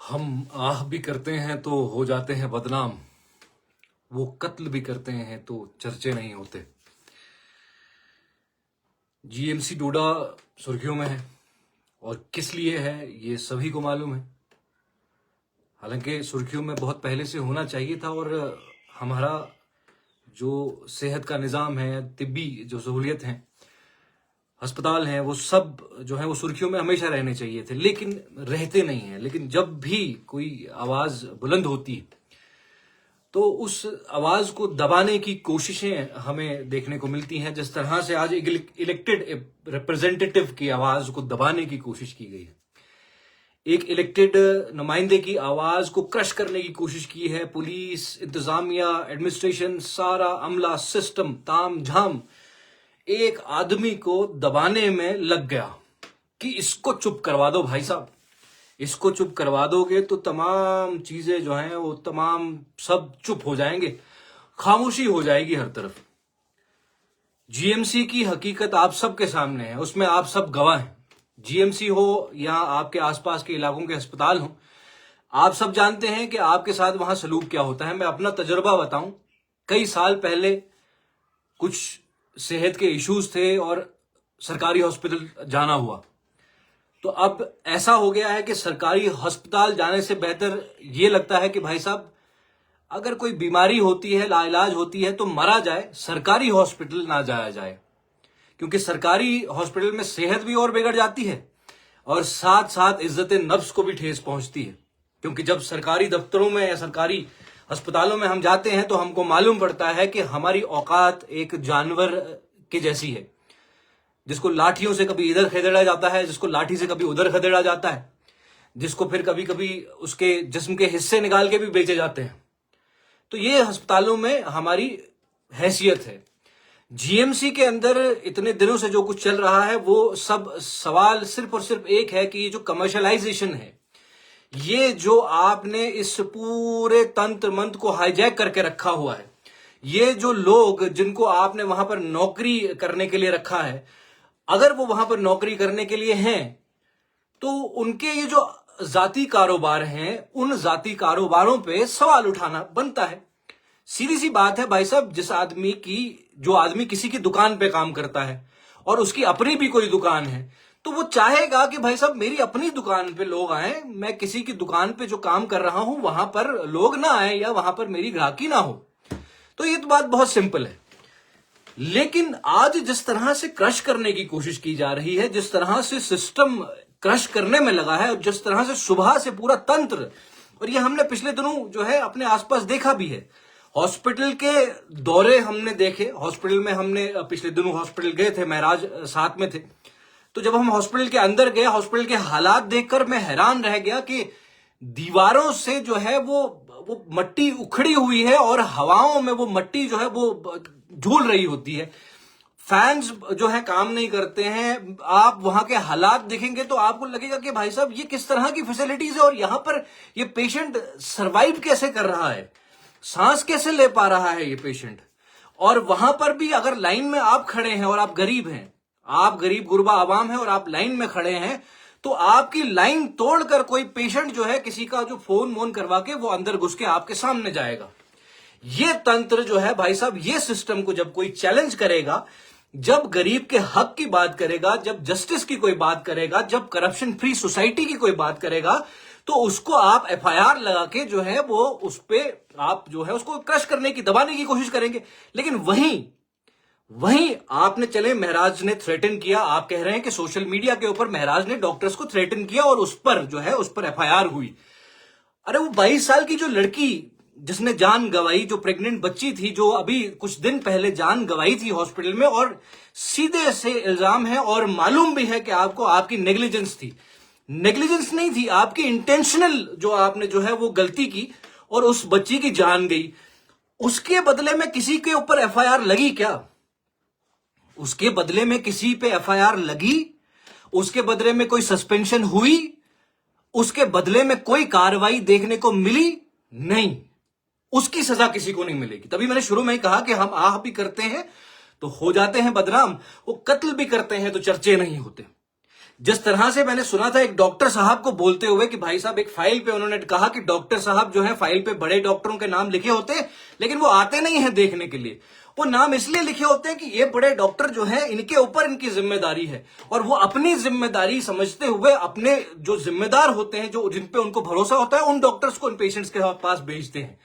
हम आह भी करते हैं तो हो जाते हैं बदनाम। वो कत्ल भी करते हैं तो चर्चे नहीं होते। जीएमसी डोडा सुर्खियों में है और किस लिए है ये सभी को मालूम है। हालांकि सुर्खियों में बहुत पहले से होना चाहिए था और हमारा जो सेहत का निज़ाम है, तिब्बी जो सहूलियत है, अस्पताल हैं, वो सब जो है वो सुर्खियों में हमेशा रहने चाहिए थे, लेकिन रहते नहीं हैं। लेकिन जब भी कोई आवाज बुलंद होती है तो उस आवाज को दबाने की कोशिशें हमें देखने को मिलती हैं। जिस तरह से आज इलेक्टेड रिप्रेजेंटेटिव की आवाज को दबाने की कोशिश की गई है, एक इलेक्टेड नुमाइंदे की आवाज को क्रश करने की कोशिश की है। पुलिस, इंतजामिया, एडमिनिस्ट्रेशन, सारा अमला, सिस्टम ताम झाम एक आदमी को दबाने में लग गया कि इसको चुप करवा दो भाई साहब। इसको चुप करवा दोगे तो तमाम चीजें जो हैं वो तमाम सब चुप हो जाएंगे, खामोशी हो जाएगी हर तरफ। जीएमसी की हकीकत आप सबके सामने है, उसमें आप सब गवाह हैं। जीएमसी हो या आपके आसपास के इलाकों के अस्पताल हो, आप सब जानते हैं कि आपके साथ वहां सलूक क्या होता है। मैं अपना तजुर्बा बताऊं, कई साल पहले कुछ सेहत के इश्यूज थे और सरकारी हॉस्पिटल जाना हुआ, तो अब ऐसा हो गया है कि सरकारी अस्पताल जाने से बेहतर ये लगता है कि भाई साहब अगर कोई बीमारी होती है, लाइलाज होती है तो मरा जाए, सरकारी हॉस्पिटल ना जाया जाए। क्योंकि सरकारी हॉस्पिटल में सेहत भी और बिगड़ जाती है और साथ साथ इज्जत नफ्स को भी ठेस पहुंचती है। क्योंकि जब सरकारी दफ्तरों में या सरकारी अस्पतालों में हम जाते हैं तो हमको मालूम पड़ता है कि हमारी औकात एक जानवर की जैसी है, जिसको लाठियों से कभी इधर खदेड़ा जाता है, जिसको लाठी से कभी उधर खदेड़ा जाता है, जिसको फिर कभी कभी उसके जिस्म के हिस्से निकाल के भी बेचे जाते हैं। तो ये अस्पतालों में हमारी हैसियत है। जीएमसी के अंदर इतने दिनों से जो कुछ चल रहा है वो सब सवाल सिर्फ और सिर्फ एक है कि ये जो कमर्शलाइजेशन है, ये जो आपने इस पूरे तंत्र मंत्र को हाईजैक करके रखा हुआ है, ये जो लोग जिनको आपने वहां पर नौकरी करने के लिए रखा है, अगर वो वहां पर नौकरी करने के लिए हैं तो उनके ये जो जाती कारोबार हैं, उन जाती कारोबारों पे सवाल उठाना बनता है। सीधी सी बात है भाई साहब, जो आदमी किसी की दुकान पे काम करता है और उसकी अपनी भी कोई दुकान है, तो वो चाहेगा कि भाई साहब मेरी अपनी दुकान पे लोग आए, मैं किसी की दुकान पे जो काम कर रहा हूं वहां पर लोग ना आए या वहां पर मेरी ग्राहकी ना हो। तो ये तो बात बहुत सिंपल है। लेकिन आज जिस तरह से क्रश करने की कोशिश की जा रही है, जिस तरह से सिस्टम क्रश करने में लगा है और जिस तरह से सुबह से पूरा तंत्र, और ये हमने पिछले दिनों जो है अपने आसपास देखा भी है। हॉस्पिटल के दौरे हमने देखे, हॉस्पिटल में हमने पिछले दिनों हॉस्पिटल गए थे, महराज साथ में थे। तो जब हम हॉस्पिटल के अंदर गए, हॉस्पिटल के हालात देखकर मैं हैरान रह गया कि दीवारों से जो है वो मट्टी उखड़ी हुई है और हवाओं में वो मट्टी जो है वो झूल रही होती है। फैंस जो है काम नहीं करते हैं। आप वहां के हालात देखेंगे तो आपको लगेगा कि भाई साहब ये किस तरह की फैसिलिटीज है और यहां पर ये पेशेंट सरवाइव कैसे कर रहा है, सांस कैसे ले पा रहा है ये पेशेंट। और वहां पर भी अगर लाइन में आप खड़े हैं और आप गरीब हैं, आप गरीब गुरबा आवाम है और आप लाइन में खड़े हैं, तो आपकी लाइन तोड़कर कोई पेशेंट जो है किसी का जो फोन वोन करवा के वो अंदर घुस के आपके सामने जाएगा। ये तंत्र जो है भाई साहब, ये सिस्टम को जब कोई चैलेंज करेगा, जब गरीब के हक की बात करेगा, जब जस्टिस की कोई बात करेगा, जब करप्शन फ्री सोसाइटी की कोई बात करेगा, तो उसको आप एफआईआर लगा के जो है वो उस पे आप जो है उसको क्रश करने की, दबाने की कोशिश करेंगे। लेकिन वहीं आपने चले महराज ने थ्रेटन किया, आप कह रहे हैं कि सोशल मीडिया के ऊपर महराज ने डॉक्टर्स को थ्रेटन किया और उस पर एफआईआर हुई। अरे वो 22 साल की जो लड़की जिसने जान गंवाई, जो प्रेग्नेंट बच्ची थी, जो अभी कुछ दिन पहले जान गंवाई थी हॉस्पिटल में, और सीधे से इल्जाम है और मालूम भी है कि आपको आपकी नेग्लिजेंस थी। नेग्लिजेंस नहीं थी, आपकी इंटेंशनल जो आपने जो है वो गलती की और उस बच्ची की जान गई। उसके बदले में किसी के ऊपर एफआईआर लगी क्या? उसके बदले में किसी पे एफआईआर लगी? उसके बदले में कोई सस्पेंशन हुई? उसके बदले में कोई कार्रवाई देखने को मिली? नहीं, उसकी सजा किसी को नहीं मिलेगी। तभी मैंने शुरू में ही कहा कि हम आह भी करते हैं तो हो जाते हैं बदनाम, वो कत्ल भी करते हैं तो चर्चे नहीं होते। जिस तरह से मैंने सुना था एक डॉक्टर साहब को बोलते हुए कि भाई साहब, एक फाइल पे उन्होंने कहा कि डॉक्टर साहब जो है फाइल पे बड़े डॉक्टरों के नाम लिखे होते हैं, लेकिन वो आते नहीं है देखने के लिए। वो नाम इसलिए लिखे होते हैं कि ये बड़े डॉक्टर जो है इनके ऊपर इनकी जिम्मेदारी है, और वो अपनी जिम्मेदारी समझते हुए अपने जो जिम्मेदार होते हैं, जो जिन पे उनको भरोसा होता है, उन डॉक्टर्स को इन पेशेंट्स के पास भेजते हैं।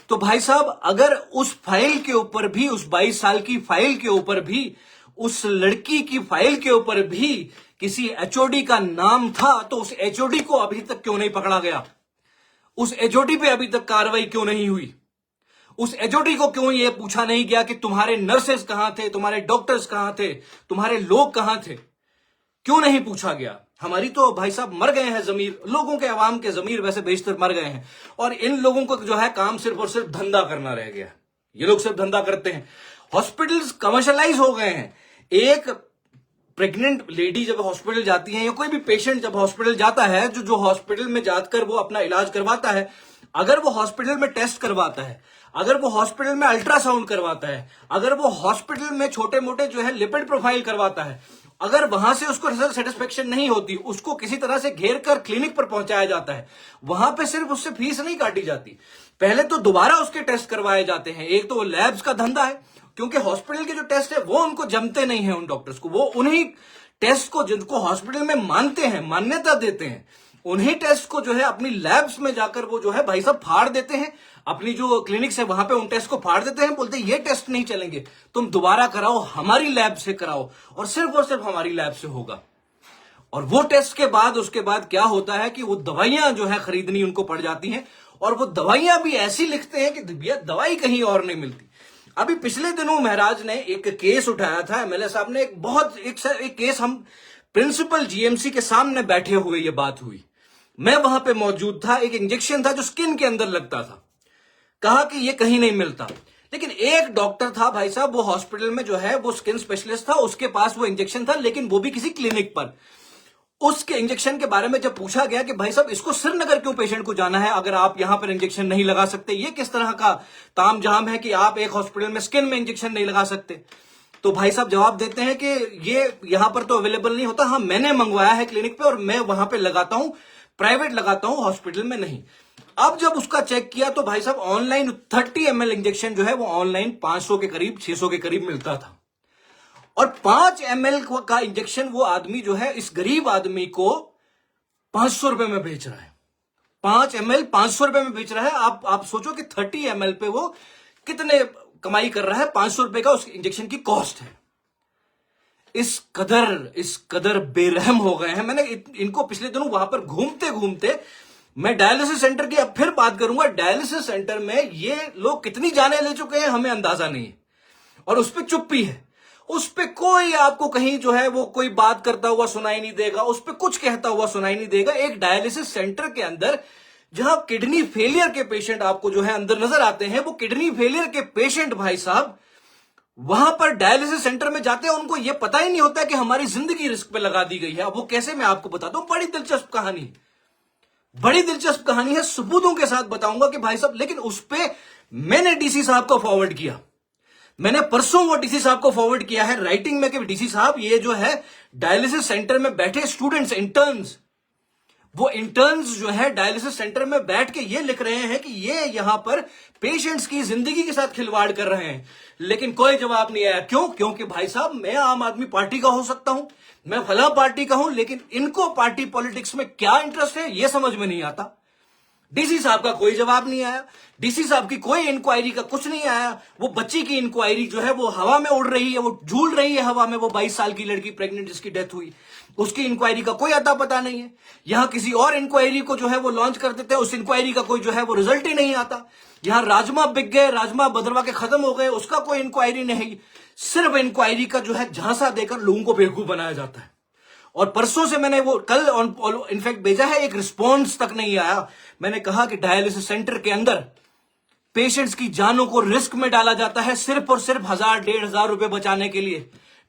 तो भाई साहब, अगर उस फाइल के ऊपर भी, उस 22 साल की फाइल के ऊपर भी, उस लड़की की फाइल के ऊपर भी किसी एचओडी का नाम था, तो उस एचओडी को अभी तक क्यों नहीं पकड़ा गया? उस एचओडी पे अभी तक कार्रवाई क्यों नहीं हुई? उस एचओडी को क्यों ये पूछा नहीं गया कि तुम्हारे नर्सेस कहां थे, तुम्हारे डॉक्टर्स कहां थे, तुम्हारे लोग कहां थे? क्यों नहीं पूछा गया? हमारी तो भाई साहब मर गए हैं जमीर, लोगों के, अवाम के जमीर वैसे बेशतर मर गए हैं, और इन लोगों को जो है काम सिर्फ और सिर्फ धंधा करना रह गया। ये लोग सिर्फ धंधा करते हैं। हॉस्पिटल्स कमर्शलाइज हो गए हैं। एक प्रेग्नेंट लेडी जब हॉस्पिटल जाती है, या कोई भी पेशेंट जब हॉस्पिटल जाता है, जो हॉस्पिटल में जाकर वो अपना इलाज करवाता है, अगर वो हॉस्पिटल में टेस्ट करवाता है, अगर वो हॉस्पिटल में अल्ट्रासाउंड करवाता है, अगर वो हॉस्पिटल में छोटे मोटे जो है लिपिड प्रोफाइल करवाता है, अगर वहां से उसको रिजल्ट सेटिस्फेक्शन नहीं होती, उसको किसी तरह से घेर कर क्लिनिक पर पहुंचाया जाता है। वहां पे सिर्फ उससे फीस नहीं काटी जाती, पहले तो दोबारा उसके टेस्ट करवाए जाते हैं। एक तो वो लैब्स का धंधा है, क्योंकि हॉस्पिटल के जो टेस्ट है वो उनको जमते नहीं है उन डॉक्टर्स को। वो उन्हीं टेस्ट को जिनको हॉस्पिटल में मानते हैं, मान्यता देते हैं, उन्हीं टेस्ट को जो है अपनी लैब्स में जाकर वो जो है भाई साहब फाड़ देते हैं। अपनी जो क्लिनिक्स है वहां पे उन टेस्ट को फाड़ देते हैं, बोलते हैं ये टेस्ट नहीं चलेंगे, तुम दोबारा कराओ, हमारी लैब से कराओ, और सिर्फ हमारी लैब से होगा। और वो टेस्ट के बाद, उसके बाद क्या होता है कि वो दवाइयां जो है खरीदनी उनको पड़ जाती हैं, और वो दवाइयां भी ऐसी लिखते हैं कि भैया दवाई कहीं और नहीं मिलती। अभी पिछले दिनों महाराज ने एक केस उठाया था, एमएलए साहब ने एक केस, हम प्रिंसिपल जीएमसी के सामने बैठे हुए ये बात हुई, मैं वहां पे मौजूद था। एक इंजेक्शन था जो स्किन के अंदर लगता था, कहा कि ये कहीं नहीं मिलता, लेकिन एक डॉक्टर था भाई साहब, वो हॉस्पिटल में जो है वो स्किन स्पेशलिस्ट था, उसके पास वो इंजेक्शन था, लेकिन वो भी किसी क्लिनिक पर। उसके इंजेक्शन के बारे में जब पूछा गया कि भाई साहब इसको श्रीनगर क्यों पेशेंट को जाना है, अगर आप यहां पर इंजेक्शन नहीं लगा सकते, ये किस तरह का तामझाम है कि आप एक हॉस्पिटल में स्किन में इंजेक्शन नहीं लगा सकते? तो भाई साहब जवाब देते हैं कि ये यहां पर तो अवेलेबल नहीं होता, हाँ मैंने मंगवाया है क्लिनिक पे और मैं वहां पे लगाता हूं, प्राइवेट लगाता हूं, हॉस्पिटल में नहीं। अब जब उसका चेक किया तो भाई साहब ऑनलाइन 30 ml इंजेक्शन जो है वो ऑनलाइन 500 के करीब, 600 के करीब मिलता था, और 5 ml का इंजेक्शन वो आदमी जो है इस गरीब आदमी को 500 रुपए में बेच रहा है। 5 ml 500 रुपए में बेच रहा है। आप सोचो कि 30 ml पे वो कितने कमाई कर रहा है। 500 रुपए का उस इंजेक्शन की कॉस्ट है। इस कदर बेरहम हो गए हैं। मैंने इनको पिछले दिनों वहां पर घूमते घूमते, मैं डायलिसिस सेंटर की अब फिर बात करूंगा, डायलिसिस सेंटर में ये लोग कितनी जाने ले चुके हैं हमें अंदाजा नहीं है, और उस पर चुप्पी है। उस पे कोई आपको कहीं जो है वो कोई बात करता हुआ सुनाई नहीं देगा, उस पे कुछ कहता हुआ सुनाई नहीं देगा। एक डायलिसिस सेंटर के अंदर जहां किडनी फेलियर के पेशेंट आपको जो है अंदर नजर आते हैं, वो किडनी फेलियर के पेशेंट भाई साहब वहां पर डायलिसिस सेंटर में जाते हैं, उनको यह पता ही नहीं होता कि हमारी जिंदगी रिस्क पे लगा दी गई है। अब वो कैसे, मैं आपको बताता हूं। बड़ी दिलचस्प कहानी, बड़ी दिलचस्प कहानी है, सबूतों के साथ बताऊंगा कि भाई साहब, लेकिन उस पे मैंने डीसी साहब को फॉरवर्ड किया। मैंने परसों वो डीसी साहब को फॉरवर्ड किया है राइटिंग में कि डीसी साहब ये जो है डायलिसिस सेंटर में बैठे स्टूडेंट्स, इंटर्न्स, वो इंटर्न्स जो है डायलिसिस सेंटर में बैठ के ये लिख रहे हैं कि ये यहां पर पेशेंट्स की जिंदगी के साथ खिलवाड़ कर रहे हैं, लेकिन कोई जवाब नहीं आया। क्यों? क्योंकि भाई साहब मैं आम आदमी पार्टी का हो सकता हूं, मैं फला पार्टी का हूं, लेकिन इनको पार्टी पॉलिटिक्स में क्या इंटरेस्ट है ये समझ में नहीं आता। डीसी साहब का कोई जवाब नहीं आया, डीसी साहब की कोई इंक्वायरी का कुछ नहीं आया। वो बच्ची की इंक्वायरी जो है वो हवा में उड़ रही है, वो झूल रही है हवा में। वो 22 साल की लड़की प्रेग्नेंट जिसकी डेथ हुई, उसकी इंक्वायरी का कोई अता पता नहीं है। यहां किसी और इंक्वायरी को जो है वो लॉन्च कर देते हैं, उस इंक्वायरी का कोई जो है वो रिजल्ट ही नहीं आता। यहां राजमा बिक गए, राजमा भद्रवा के खत्म हो गए, उसका कोई इंक्वायरी नहीं। सिर्फ इंक्वायरी का जो है झांसा देकर लोगों को बेवकूफ बनाया जाता है। और परसों से मैंने वो कल इनफैक्ट भेजा है, एक रिस्पॉन्स तक नहीं आया। मैंने कहा कि डायलिसिस सेंटर के अंदर पेशेंट्स की जानों को रिस्क में डाला जाता है सिर्फ और सिर्फ 1000-1500 रुपए बचाने के लिए,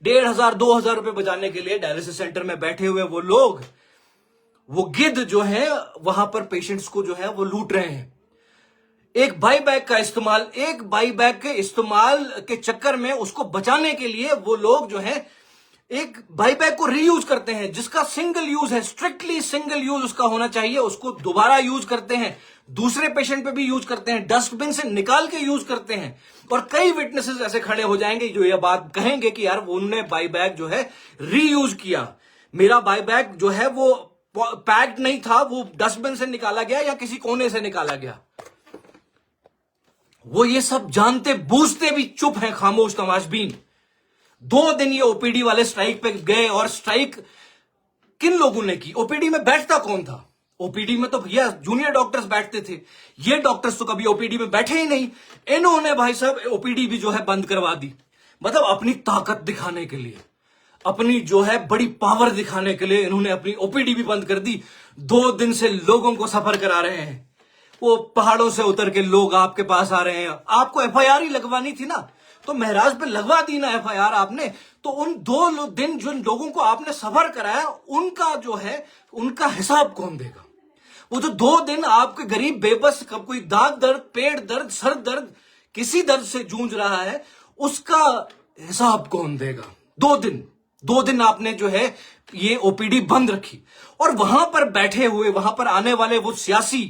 1500-2000 रुपए बचाने के लिए। डायलिसिस सेंटर में बैठे हुए वो लोग, वो गिद्ध जो है वहां पर पेशेंट्स को जो है वो लूट रहे हैं। एक बाई बैग के इस्तेमाल के चक्कर में उसको बचाने के लिए वो लोग जो है एक बाईबैग को रीयूज करते हैं, जिसका सिंगल यूज है, स्ट्रिक्टली सिंगल यूज उसका होना चाहिए, उसको दोबारा यूज करते हैं, दूसरे पेशेंट पे भी यूज करते हैं, डस्टबिन से निकाल के यूज करते हैं। और कई विटनेसेस ऐसे खड़े हो जाएंगे जो ये बात कहेंगे कि यार उनने बाईबैग जो है रीयूज किया, मेरा बाईबैग जो है वो पैक्ड नहीं था, वो डस्टबिन से निकाला गया या किसी कोने से निकाला गया। वो ये सब जानते बूझते भी चुप हैं, खामोश तमाशबीन। 2 दिन ये ओपीडी वाले स्ट्राइक पे गए, और स्ट्राइक किन लोगों ने की? ओपीडी में बैठता कौन था? ओपीडी में तो भैया जूनियर डॉक्टर्स बैठते थे, ये डॉक्टर्स तो कभी ओपीडी में बैठे ही नहीं। इन्होंने भाई साहब ओपीडी भी जो है बंद करवा दी, मतलब अपनी ताकत दिखाने के लिए, अपनी जो है बड़ी पावर दिखाने के लिए इन्होंने अपनी ओपीडी भी बंद कर दी। 2 दिन से लोगों को सफर करा रहे हैं, वो पहाड़ों से उतर के लोग आपके पास आ रहे हैं। आपको एफआईआर ही लगवानी थी ना, तो महराज पे लगवा दी ना एफआईआर आपने। तो उन 2 दिन जिन लोगों को आपने सफर कराया, उनका जो है उनका हिसाब कौन देगा? वो जो 2 दिन आपके गरीब बेबस, कब कोई दांत दर्द, पेट दर्द, सर दर्द, किसी दर्द से जूझ रहा है, उसका हिसाब कौन देगा? 2 दिन आपने जो है ये ओपीडी बंद रखी, और वहां पर बैठे हुए, वहां पर आने वाले वो सियासी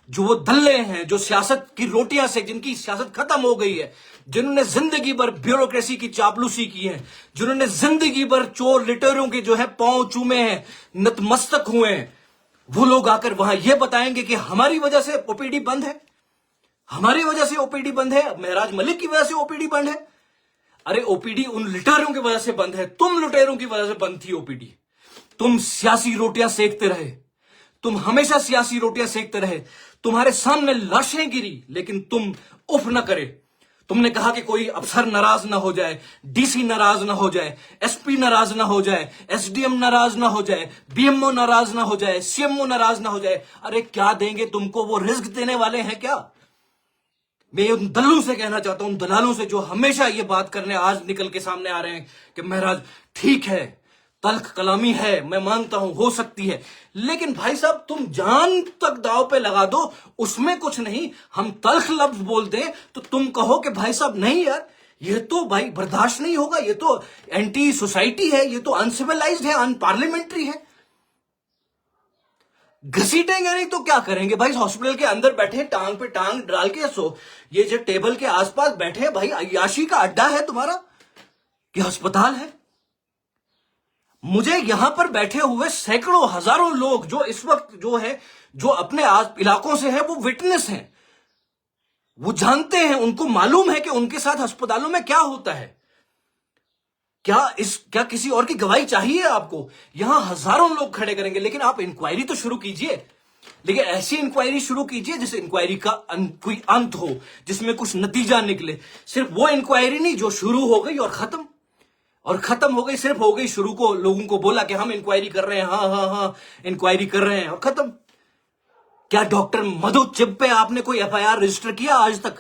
जो वो दल्ले हैं, जो सियासत की रोटियां से, जिनकी सियासत खत्म हो गई है, जिन्होंने जिंदगी भर ब्यूरोक्रेसी की चापलूसी की है, जिन्होंने जिंदगी भर चोर लिटेरों के जो है पांव चूमे हैं, नतमस्तक हुए हैं, वो लोग आकर वहां ये बताएंगे कि हमारी वजह से ओपीडी बंद है, हमारी वजह से ओपीडी बंद है, महराज मलिक की वजह से ओपीडी बंद है। अरे ओपीडी उन लुटेरों की वजह से बंद है, तुम लुटेरों की वजह से बंद थी ओपीडी। तुम सियासी रोटियां सेकते रहे, तुम हमेशा सियासी रोटियां सेकते रहे, तुम्हारे सामने लाशें गिरी, लेकिन तुम उफ न करे। तुमने कहा कि कोई अफसर नाराज ना हो जाए, डीसी नाराज ना हो जाए, एसपी नाराज ना हो जाए, एसडीएम नाराज ना हो जाए, बीएमओ नाराज ना हो जाए, सीएमओ नाराज ना हो जाए। अरे क्या देंगे तुमको? वो रिस्क देने वाले हैं क्या? मैं उन दल्लों से कहना चाहता हूं, उन दलालों से जो हमेशा ये बात करने आज निकल के सामने आ रहे हैं कि महराज ठीक है, तल्ख कलामी है, मैं मानता हूं हो सकती है, लेकिन भाई साहब तुम जान तक दांव पे लगा दो, उसमें कुछ नहीं। हम तल्ख लफ्ज बोल दें तो तुम कहो कि भाई साहब नहीं यार, ये तो भाई बर्दाश्त नहीं होगा, ये तो एंटी सोसाइटी है, ये तो अनसिविलाइज्ड है, अनपार्लियामेंट्री है। घसीटेंगे नहीं तो क्या करेंगे भाई? हॉस्पिटल के अंदर बैठे, टांग पे टांग डाल के, सो ये जो टेबल के आसपास बैठे हैं भाई, अय्याशी का अड्डा है तुम्हारा कि अस्पताल है? मुझे यहां पर बैठे हुए सैकड़ों हजारों लोग जो इस वक्त जो है, जो अपने इलाकों से है, वो विटनेस हैं, वो जानते हैं, उनको मालूम है कि उनके साथ अस्पतालों में क्या होता है। क्या किसी और की गवाही चाहिए आपको? यहां हजारों लोग खड़े करेंगे, लेकिन आप इंक्वायरी तो शुरू कीजिए, लेकिन ऐसी इंक्वायरी शुरू कीजिए जिस इंक्वायरी का कोई अंत हो, जिसमें कुछ नतीजा निकले। सिर्फ वो इंक्वायरी नहीं जो शुरू हो गई और खत्म हो गई, सिर्फ हो गई शुरू, को लोगों को बोला कि हम इंक्वायरी कर रहे हैं, हाँ हाँ हाँ इंक्वायरी कर रहे हैं, और खत्म। क्या डॉक्टर मधु चिब पे आपने कोई एफआईआर रजिस्टर किया आज तक?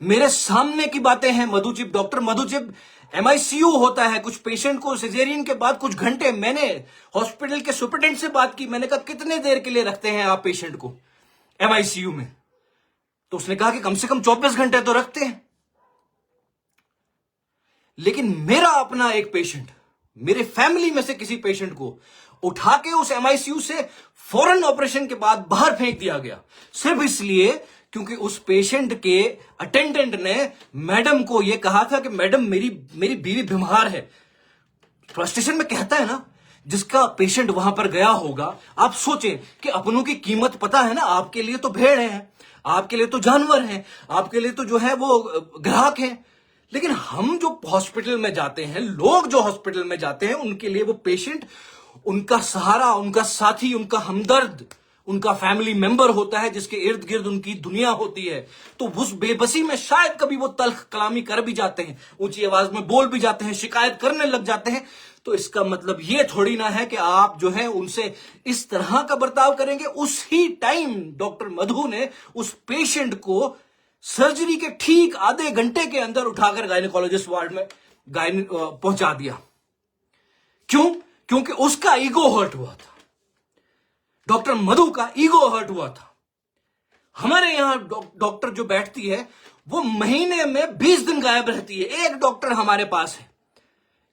मेरे सामने की बातें हैं। डॉक्टर मधु चिब, एमआईसीयू होता है, कुछ पेशेंट को सिजेरियन के बाद कुछ घंटे, मैंने हॉस्पिटल के सुपरिटेंडेंट से बात की, मैंने कहा कितने देर के लिए रखते हैं आप पेशेंट को एमआईसीयू में? तो उसने कहा कि कम से कम 24 घंटे तो रखते हैं। लेकिन मेरा अपना एक पेशेंट, मेरे फैमिली में से किसी पेशेंट को उठा के उस एमआईसीयू से फौरन ऑपरेशन के बाद बाहर फेंक दिया गया, सिर्फ इसलिए क्योंकि उस पेशेंट के अटेंडेंट ने मैडम को यह कहा था कि मैडम मेरी बीवी बीमार है। फ्रस्ट्रेशन में कहता है ना, जिसका पेशेंट वहां पर गया होगा, आप सोचें कि अपनों की कीमत पता है ना, आपके लिए तो भेड़ है, आपके लिए तो जानवर है, आपके लिए तो जो है वो ग्राहक है। लेकिन हम जो हॉस्पिटल में जाते हैं, लोग जो हॉस्पिटल में जाते हैं, उनके लिए वो पेशेंट उनका सहारा, उनका साथी, उनका हमदर्द, उनका फैमिली मेंबर होता है, जिसके इर्द गिर्द उनकी दुनिया होती है। तो उस बेबसी में शायद कभी वो तल्ख कलामी कर भी जाते हैं, ऊंची आवाज में बोल भी जाते हैं, शिकायत करने लग जाते हैं। तो इसका मतलब ये थोड़ी ना है कि आप जो है उनसे इस तरह का बर्ताव करेंगे। उसी टाइम डॉक्टर मधु ने उस पेशेंट को सर्जरी के ठीक आधे घंटे के अंदर उठाकर गायनेकोलॉजिस्ट वार्ड में पहुंचा दिया। क्यों? क्योंकि उसका ईगो हर्ट हुआ था, डॉक्टर मधु का ईगो हर्ट हुआ था। हमारे यहां डॉक्टर जो बैठती है वो महीने में 20 दिन गायब रहती है। एक डॉक्टर हमारे पास है,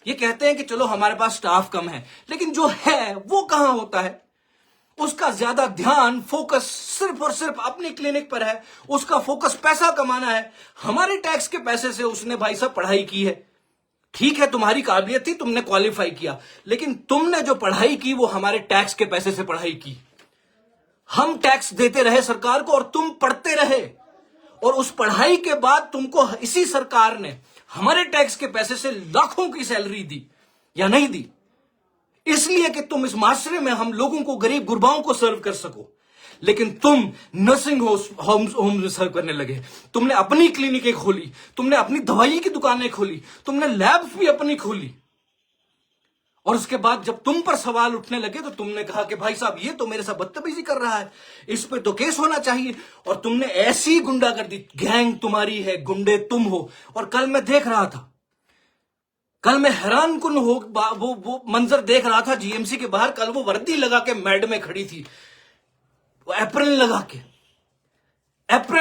ये कहते हैं कि चलो हमारे पास स्टाफ कम है, लेकिन जो है वो कहां होता है? उसका ज्यादा ध्यान, फोकस सिर्फ और सिर्फ अपनी क्लिनिक पर है। उसका फोकस पैसा कमाना है। हमारे टैक्स के पैसे से उसने भाई साहब पढ़ाई की है। ठीक है, तुम्हारी काबिलियत थी, तुमने क्वालिफाई किया, लेकिन तुमने जो पढ़ाई की वो हमारे टैक्स के पैसे से पढ़ाई की। हम टैक्स देते रहे सरकार को और तुम पढ़ते रहे, और उस पढ़ाई के बाद तुमको इसी सरकार ने हमारे टैक्स के पैसे से लाखों की सैलरी दी या नहीं दी? इसलिए कि तुम इस माशरे में हम लोगों को, गरीब गुरबाओं को सर्व कर सको। लेकिन तुम नर्सिंग होम में सर्व करने लगे। तुमने अपनी क्लिनिकें खोली, तुमने अपनी दवाई की दुकानें खोली, तुमने लैब्स भी अपनी खोली, और उसके बाद जब तुम पर सवाल उठने लगे तो तुमने कहा कि भाई साहब ये तो मेरे साथ बदतमीजी कर रहा है, इस पे तो केस होना चाहिए। और तुमने ऐसी गुंडागर्दी, गैंग तुम्हारी है, गुंडे तुम हो। और कल मैं देख रहा था, कल मैं हैरान कुन हो वो मंजर देख रहा था जीएमसी के बाहर। कल वो वर्दी लगा के मैडमें खड़ी थी, वो एप्रन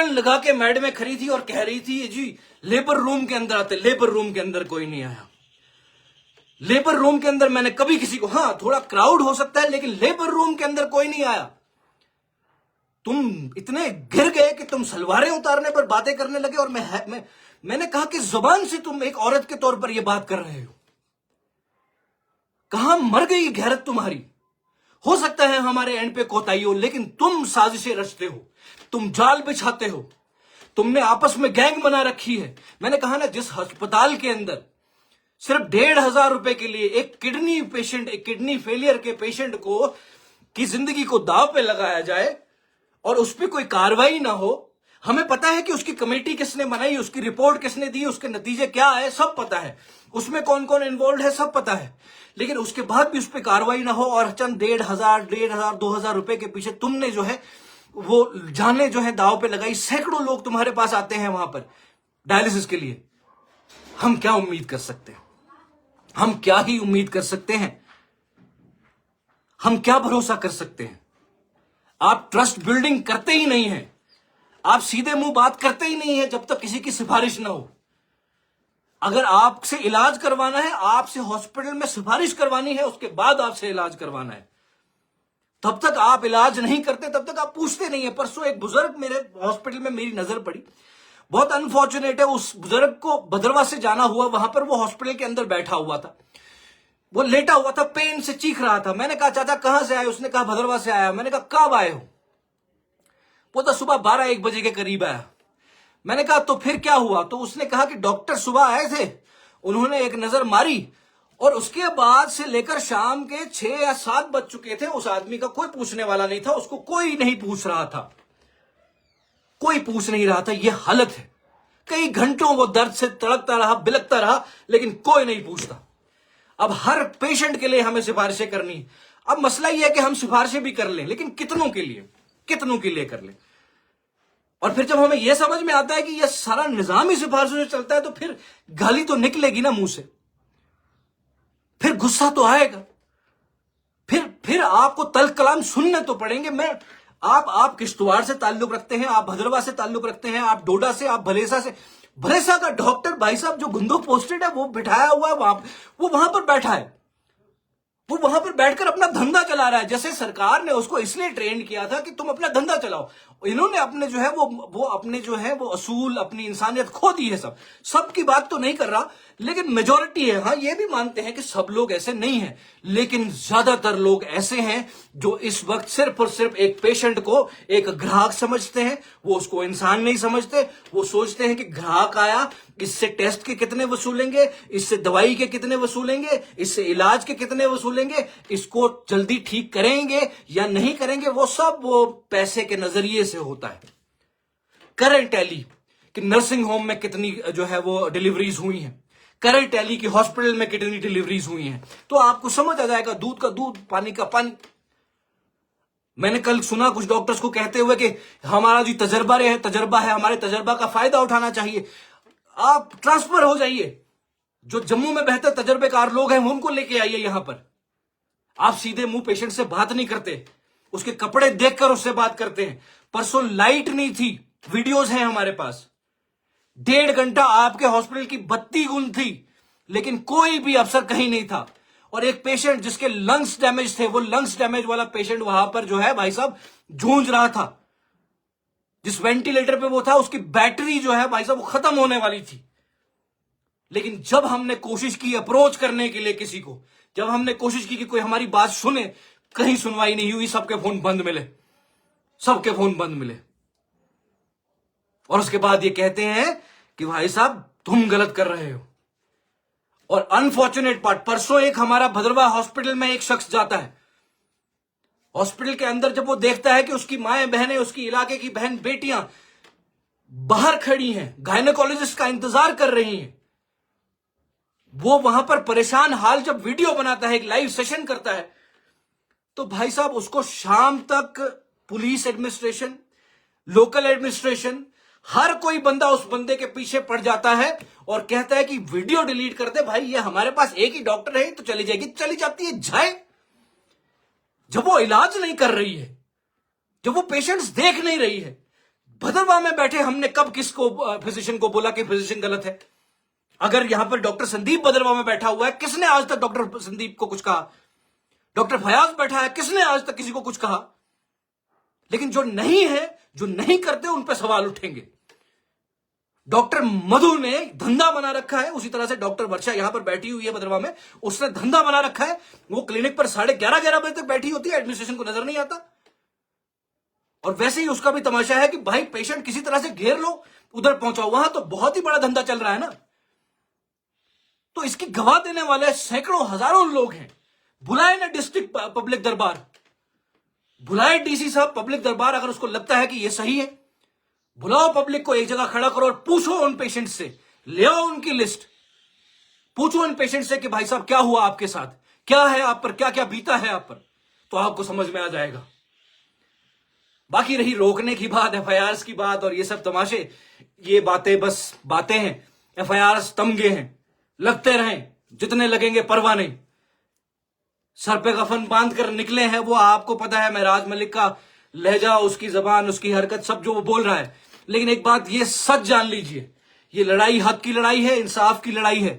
लगा के मैडमें खड़ी थी और कह रही थी जी लेबर रूम के अंदर आते। लेबर रूम के अंदर कोई नहीं आया। लेबर रूम के अंदर मैंने कभी किसी को, हाँ थोड़ा क्राउड हो सकता है, लेकिन लेबर रूम के अंदर कोई नहीं आया। तुम इतने गिर गए कि तुम सलवारें उतारने पर बातें करने लगे। और मैंने कहा कि जुबान से तुम एक औरत के तौर पर यह बात कर रहे हो। कहां मर गई गैरत तुम्हारी? हो सकता है हमारे एंड पे कोताही हो, लेकिन तुम साजिशें रचते हो, तुम जाल बिछाते हो, तुमने आपस में गैंग बना रखी है। मैंने कहा ना, जिस अस्पताल के अंदर सिर्फ 1,500 रुपए के लिए एक किडनी फेलियर के पेशेंट को की जिंदगी को दांव पे लगाया जाए और उस पर कोई कार्रवाई ना हो। हमें पता है कि उसकी कमेटी किसने बनाई, उसकी रिपोर्ट किसने दी, उसके नतीजे क्या आए, सब पता है, उसमें कौन कौन इन्वॉल्व है सब पता है। लेकिन उसके बाद भी उस पर कार्रवाई ना हो और चंद 1,500, 2,000 रुपए के पीछे तुमने जो है वो जाने जो है दांव पे लगाई। सैकड़ों लोग तुम्हारे पास आते हैं वहां पर डायलिसिस के लिए। हम क्या उम्मीद कर सकते हैं? हम क्या ही उम्मीद कर सकते हैं? हम क्या भरोसा कर सकते हैं? आप ट्रस्ट बिल्डिंग करते ही नहीं हैं। आप सीधे मुंह बात करते ही नहीं है जब तक किसी की सिफारिश ना हो। अगर आपसे इलाज करवाना है, आपसे हॉस्पिटल में सिफारिश करवानी है, उसके बाद आपसे इलाज करवाना है। तब तक आप इलाज नहीं करते, तब तक आप पूछते नहीं है। परसों एक बुजुर्ग मेरे हॉस्पिटल में मेरी नजर पड़ी। बहुत अनफॉर्चुनेट है, उस बुजुर्ग को भद्रवा से जाना हुआ। वहां पर वो हॉस्पिटल के अंदर बैठा हुआ था, वो लेटा हुआ था, पेन से चीख रहा था। मैंने कहा चाचा कहां से आए? उसने कहा भद्रवा से आया। मैंने कहा कब आए हो? वो तो सुबह 12-1 बजे के करीब आया। मैंने कहा तो फिर क्या हुआ? तो उसने कहा कि डॉक्टर सुबह आए थे, उन्होंने एक नजर मारी और उसके बाद से लेकर शाम के 6 या 7 बज चुके थे। उस आदमी का कोई पूछने वाला नहीं था, उसको कोई नहीं पूछ रहा था, कोई पूछ नहीं रहा था। यह हालत है। कई घंटों वो दर्द से तड़पता रहा, बिलखता रहा, लेकिन कोई नहीं पूछता। अब हर पेशेंट के लिए हमें सिफारिशें करनी। अब मसला यह है कि हम सिफारिशें भी कर लें, लेकिन कितनों के लिए कर लें? और फिर जब हमें यह समझ में आता है कि यह सारा निजाम ही सिफारिशों से चलता है, तो फिर गाली तो निकलेगी ना मुंह से, फिर गुस्सा तो आएगा, फिर आपको तल्ख कलाम सुनने तो पड़ेंगे। आप किश्तवाड़ से ताल्लुक रखते हैं, आप भद्रवा से ताल्लुक रखते हैं, आप डोडा से, आप भलेसा से। भलेसा का डॉक्टर भाई साहब जो गुंदो पोस्टेड है, वो बिठाया हुआ है वो वहां पर बैठा है, वो वहां पर बैठकर अपना धंधा चला रहा है। जैसे सरकार ने उसको इसलिए ट्रेन किया था कि तुम अपना धंधा चलाओ। इन्होंने अपने जो है वो अपने जो है वो असूल, अपनी इंसानियत खो दी है। सबकी बात तो नहीं कर रहा, लेकिन मेजॉरिटी है। हाँ, ये भी मानते हैं कि सब लोग ऐसे नहीं हैं, लेकिन ज्यादातर लोग ऐसे हैं जो इस वक्त सिर्फ और सिर्फ एक पेशेंट को एक ग्राहक समझते हैं। वो उसको इंसान नहीं समझते। वो सोचते हैं कि ग्राहक आया, इससे टेस्ट के कितने वसूलेंगे, इससे दवाई के कितने वसूलेंगे, इससे इलाज के कितने वसूलेंगे, इसको जल्दी ठीक करेंगे या नहीं करेंगे, वो सब वो पैसे के नजरिए से होता है। करंट टैली कि नर्सिंग होम में कितनी जो है वो डिलीवरीज हुई हैं, करंट टैली की हॉस्पिटल में कितनी डिलीवरीज हुई हैं, तो आपको समझ आ जाएगा। दूध का दूध, पानी का पानी। मैंने कल सुना कुछ डॉक्टर्स को कहते हुए कि हमारा जो तजर्बा है, हमारे तजर्बा का फायदा उठाना चाहिए। आप ट्रांसफर हो जाइए, जो जम्मू में बेहतर तजर्बेकार लोग हैं उनको लेके आइए यहां पर। आप सीधे मुंह पेशेंट से बात नहीं करते, उसके कपड़े देखकर उससे बात करते हैं। परसों लाइट नहीं थी, वीडियोस हैं हमारे पास। 1.5 घंटा आपके हॉस्पिटल की बत्ती गुल थी, लेकिन कोई भी अफसर कहीं नहीं था। और एक पेशेंट जिसके लंग्स डैमेज थे, वो लंग्स डैमेज वाला पेशेंट वहां पर जो है भाई साहब जूझ रहा था। जिस वेंटिलेटर पे वो था उसकी बैटरी जो है भाई साहब वो खत्म होने वाली थी। लेकिन जब हमने कोशिश की अप्रोच करने के लिए किसी को, जब हमने कोशिश की कि कोई हमारी बात सुने, कहीं सुनवाई नहीं हुई। सबके फोन बंद मिले, सबके फोन बंद मिले। और उसके बाद ये कहते हैं कि भाई साहब तुम गलत कर रहे हो। और अनफॉर्चुनेट पार्ट, परसों एक हमारा भद्रवा हॉस्पिटल में एक शख्स जाता है। हॉस्पिटल के अंदर जब वो देखता है कि उसकी माएं बहनें, उसकी इलाके की बहन बेटियां बाहर खड़ी हैं, गायनेकोलॉजिस्ट का इंतजार कर रही हैं, वो वहां पर परेशान हाल जब वीडियो बनाता है, एक लाइव सेशन करता है, तो भाई साहब उसको शाम तक पुलिस एडमिनिस्ट्रेशन, लोकल एडमिनिस्ट्रेशन, हर कोई बंदा उस बंदे के पीछे पड़ जाता है और कहता है कि वीडियो डिलीट कर दे भाई, ये हमारे पास एक ही डॉक्टर है तो चली जाएगी। चली जाती है जाए। जब वो इलाज नहीं कर रही है, जब वो पेशेंट्स देख नहीं रही है। भद्रवाह में बैठे हमने कब किसको फिजिशियन को बोला कि फिजिशियन गलत है? अगर यहां पर डॉक्टर संदीप भद्रवाह में बैठा हुआ है, किसने आज तक डॉक्टर संदीप को कुछ कहा? डॉक्टर फयाज बैठा है, किसने आज तक किसी को कुछ कहा? लेकिन जो नहीं है, जो नहीं करते, उन पर सवाल उठेंगे। डॉक्टर मधु ने धंधा बना रखा है, उसी तरह से डॉक्टर वर्षा यहां पर बैठी हुई है भद्रवाह में, उसने धंधा बना रखा है। वो क्लिनिक पर 11:30 बजे तक बैठी होती है, एडमिनिस्ट्रेशन को नजर नहीं आता। और वैसे ही उसका भी तमाशा है कि भाई पेशेंट किसी तरह से घेर लो, उधर पहुंचाओ। वहां तो बहुत ही बड़ा धंधा चल रहा है ना। तो इसकी गवाह देने वाले सैकड़ों हजारों लोग हैं। बुलाए ना डिस्ट्रिक्ट पब्लिक दरबार, बुलाए डीसी साहब पब्लिक दरबार, अगर उसको लगता है कि यह सही है। बुलाओ पब्लिक को, एक जगह खड़ा करो और पूछो उन पेशेंट से, ले आओ उनकी लिस्ट, पूछो उन पेशेंट से कि भाई साहब क्या हुआ आपके साथ, क्या है आप पर, क्या क्या बीता है आप पर, तो आपको समझ में आ जाएगा। बाकी रही रोकने की बात, एफआईआर की बात और ये सब तमाशे, ये बातें बस बातें हैं। एफआईआर तमगे हैं, लगते रहें, जितने लगेंगे परवाह नहीं। सर पे कफन बांध कर निकले हैं वो, आपको पता है महराज मलिक का लहजा, उसकी जबान, उसकी हरकत, सब जो वो बोल रहा है। लेकिन एक बात ये सच जान लीजिए, ये लड़ाई हक की लड़ाई है, इंसाफ की लड़ाई है,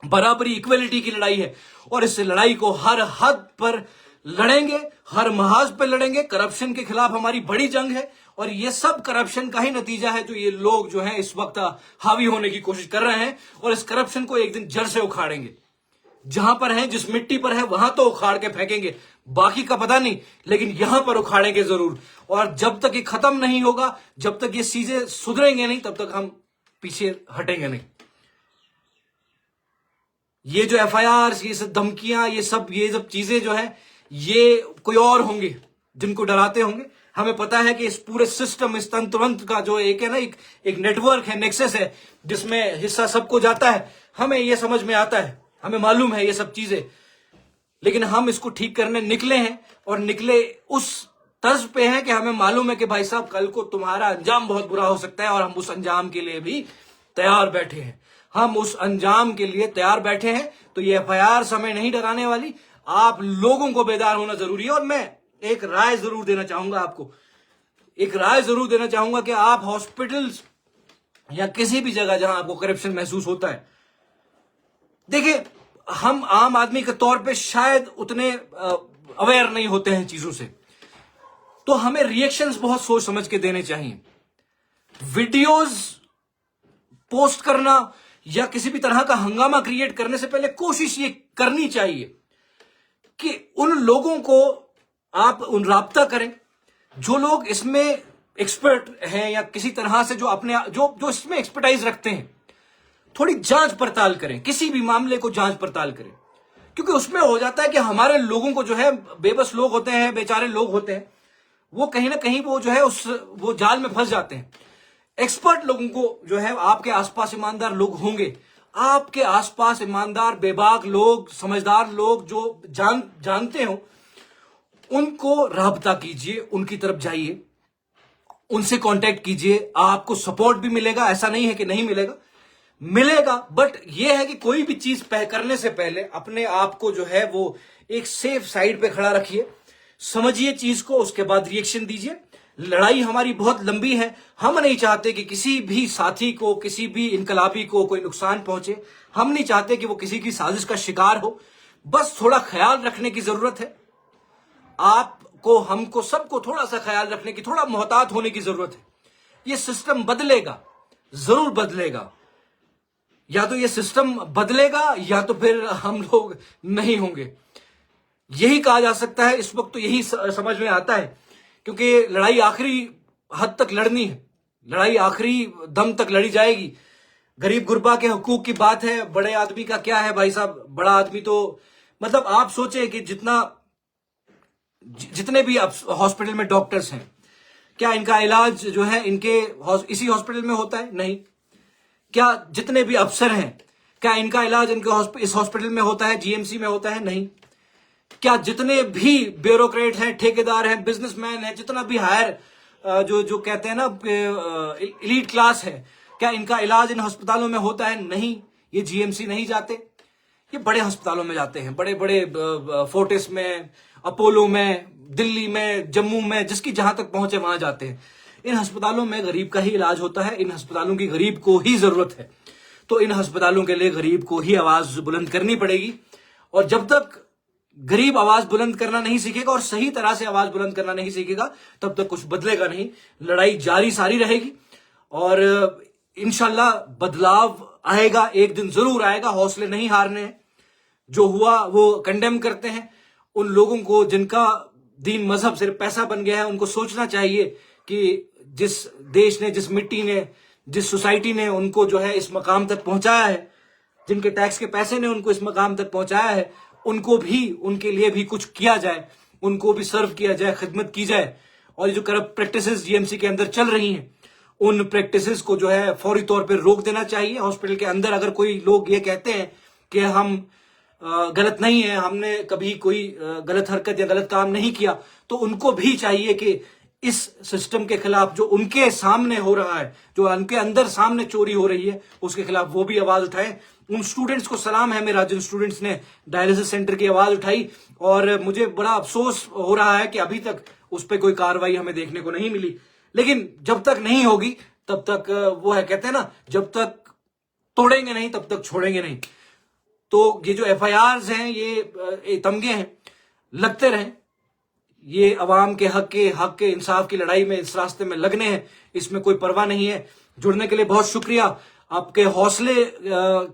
बराबरी इक्वलिटी की लड़ाई है। और इस लड़ाई को हर हद पर लड़ेंगे, हर महाज पर लड़ेंगे। करप्शन के खिलाफ हमारी बड़ी जंग है और ये सब करप्शन का ही नतीजा है जो ये लोग जो हैं इस वक्त हावी होने की कोशिश कर रहे हैं। और इस करप्शन को एक दिन जड़ से उखाड़ेंगे। जहां पर है, जिस मिट्टी पर है, वहां तो उखाड़ के फेंकेंगे, बाकी का पता नहीं, लेकिन यहां पर उखाड़ेंगे जरूर। और जब तक ये खत्म नहीं होगा, जब तक ये चीजें सुधरेंगे नहीं, तब तक हम पीछे हटेंगे नहीं। ये जो एफआईआर, ये सब धमकियां, ये सब चीजें जो है, ये कोई और होंगे जिनको डराते होंगे। हमें पता है कि इस पूरे सिस्टम, इस तंत्र का जो एक है ना, एक नेटवर्क है, नेक्सस है, जिसमें हिस्सा सबको जाता है। हमें ये समझ में आता है, हमें मालूम है ये सब चीजें, लेकिन हम इसको ठीक करने निकले हैं। और निकले उस तर्ज पे हैं कि हमें मालूम है कि भाई साहब कल को तुम्हारा अंजाम बहुत बुरा हो सकता है, और हम उस अंजाम के लिए भी तैयार बैठे हैं। हम उस अंजाम के लिए तैयार बैठे हैं। तो ये एफआईआर समय नहीं डराने वाली। आप लोगों को बेदार होना जरूरी है। और मैं एक राय जरूर देना चाहूंगा आपको, एक राय जरूर देना चाहूंगा कि आप हॉस्पिटल्स या किसी भी जगह जहां आपको करप्शन महसूस होता है, देखिए हम आम आदमी के तौर पे शायद उतने अवेयर नहीं होते हैं चीजों से, तो हमें रिएक्शंस बहुत सोच समझ के देने चाहिए। वीडियोस पोस्ट करना या किसी भी तरह का हंगामा क्रिएट करने से पहले कोशिश ये करनी चाहिए कि उन लोगों को आप उन राब्ता करें जो लोग इसमें एक्सपर्ट हैं, या किसी तरह से जो अपने जो इसमें एक्सपर्टाइज रखते हैं। थोड़ी जांच पड़ताल करें, किसी भी मामले को जांच पड़ताल करें, क्योंकि उसमें हो जाता है कि हमारे लोगों को जो है, बेबस लोग होते हैं, बेचारे लोग होते हैं, वो कहीं ना कहीं वो जो है वो जाल में फंस जाते हैं। एक्सपर्ट लोगों को जो है, आपके आसपास ईमानदार लोग होंगे, आपके आसपास ईमानदार, बेबाक लोग, समझदार लोग जो जानते हो, उनको राब्ता कीजिए, उनकी तरफ जाइए, उनसे कांटेक्ट कीजिए। आपको सपोर्ट भी मिलेगा, ऐसा नहीं है कि नहीं मिलेगा, मिलेगा। बट यह है कि कोई भी चीज करने से पहले अपने आप को जो है वो एक सेफ साइड पे खड़ा रखिए, समझिए चीज को, उसके बाद रिएक्शन दीजिए। लड़ाई हमारी बहुत लंबी है। हम नहीं चाहते कि किसी भी साथी को, किसी भी इनकलाबी को कोई नुकसान पहुंचे। हम नहीं चाहते कि वो किसी की साजिश का शिकार हो। बस थोड़ा ख्याल रखने की जरूरत है। आपको, हमको, सबको थोड़ा सा ख्याल रखने की, थोड़ा मोहतात होने की जरूरत है। ये सिस्टम बदलेगा, जरूर बदलेगा। या तो ये सिस्टम बदलेगा या तो फिर हम लोग नहीं होंगे, यही कहा जा सकता है। इस वक्त तो यही समझ में आता है, क्योंकि लड़ाई आखिरी हद तक लड़नी है। लड़ाई आखिरी दम तक लड़ी जाएगी। गरीब गुरबा के हकूक की बात है, बड़े आदमी का क्या है भाई साहब। बड़ा आदमी तो मतलब आप सोचे कि जितने भी हॉस्पिटल में डॉक्टर्स हैं, क्या इनका इलाज जो है इनके इसी हॉस्पिटल में होता है? नहीं। क्या जितने भी अफसर हैं, क्या इनका इलाज इनके इस हॉस्पिटल में होता है, जीएमसी में होता है? नहीं। क्या जितने भी ब्यूरोक्रेट हैं, ठेकेदार हैं, बिजनेसमैन हैं, जितना भी हायर जो कहते हैं ना एलीट क्लास है, क्या इनका इलाज इन अस्पतालों में होता है? नहीं। ये जीएमसी नहीं जाते, ये बड़े अस्पतालों में जाते हैं। बड़े बड़े फोर्टिस में, अपोलो में, दिल्ली में, जम्मू में, जिसकी जहां तक पहुंचे वहां जाते हैं। इन अस्पतालों में गरीब का ही इलाज होता है। इन अस्पतालों की गरीब को ही जरूरत है। तो इन अस्पतालों के लिए गरीब को ही आवाज बुलंद करनी पड़ेगी। और जब तक गरीब आवाज बुलंद करना नहीं सीखेगा और सही तरह से आवाज बुलंद करना नहीं सीखेगा, तब तक कुछ बदलेगा नहीं। लड़ाई जारी सारी रहेगी और इंशाल्लाह बदलाव आएगा, एक दिन जरूर आएगा। हौसले नहीं हारने हैं। जो हुआ वो कंडेम करते हैं। उन लोगों को जिनका दीन मजहब सिर्फ पैसा बन गया है, उनको सोचना चाहिए कि जिस देश ने, जिस मिट्टी ने, जिस सोसाइटी ने उनको जो है इस मकाम तक पहुंचाया है, जिनके टैक्स के पैसे ने उनको इस मकाम तक पहुंचाया है, उनको भी, उनके लिए भी कुछ किया जाए, उनको भी सर्व किया जाए, खिदमत की जाए। और ये जो करप्ट प्रैक्टिसेस जीएमसी के अंदर चल रही हैं, उन प्रैक्टिसेस को जो है फौरी तौर पर रोक देना चाहिए। हॉस्पिटल के अंदर अगर कोई लोग ये कहते हैं कि हम गलत नहीं है, हमने कभी कोई गलत हरकत या गलत काम नहीं किया, तो उनको भी चाहिए कि इस सिस्टम के खिलाफ जो उनके सामने हो रहा है, जो उनके अंदर सामने चोरी हो रही है, उसके खिलाफ वो भी आवाज उठाएं। उन स्टूडेंट्स को सलाम है मेरा, जिन स्टूडेंट्स ने डायलिसिस सेंटर की आवाज उठाई। और मुझे बड़ा अफसोस हो रहा है कि अभी तक उस पर कोई कार्रवाई हमें देखने को नहीं मिली। लेकिन जब तक नहीं होगी तब तक वो है, कहते हैं ना, जब तक तोड़ेंगे नहीं तब तक छोड़ेंगे नहीं। तो ये जो एफआईआर्स हैं, ये तमगे हैं, लगते रहें। ये अवाम के हक के इंसाफ की लड़ाई में, इस रास्ते में लगने हैं, इसमें कोई परवाह नहीं है। जुड़ने के लिए बहुत शुक्रिया। आपके हौसले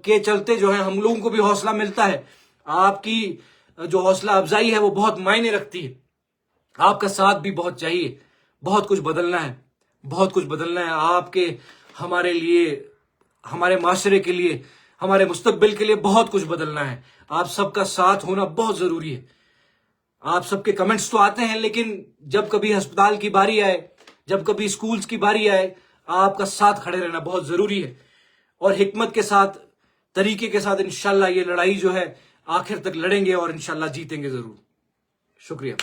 के चलते जो है हम लोगों को भी हौसला मिलता है। आपकी जो हौसला अफजाई है वो बहुत मायने रखती है। आपका साथ भी बहुत चाहिए। बहुत कुछ बदलना है, बहुत कुछ बदलना है। आपके, हमारे लिए, हमारे माशरे के लिए, हमारे मुस्तकबिल के लिए बहुत कुछ बदलना है। आप सबका साथ होना बहुत जरूरी है। आप सबके कमेंट्स तो आते हैं, लेकिन जब कभी अस्पताल की बारी आए, जब कभी स्कूल्स की बारी आए, आपका साथ खड़े रहना बहुत जरूरी है। और हिकमत के साथ, तरीके के साथ इंशाल्लाह ये लड़ाई जो है आखिर तक लड़ेंगे और इंशाल्लाह जीतेंगे जरूर। शुक्रिया।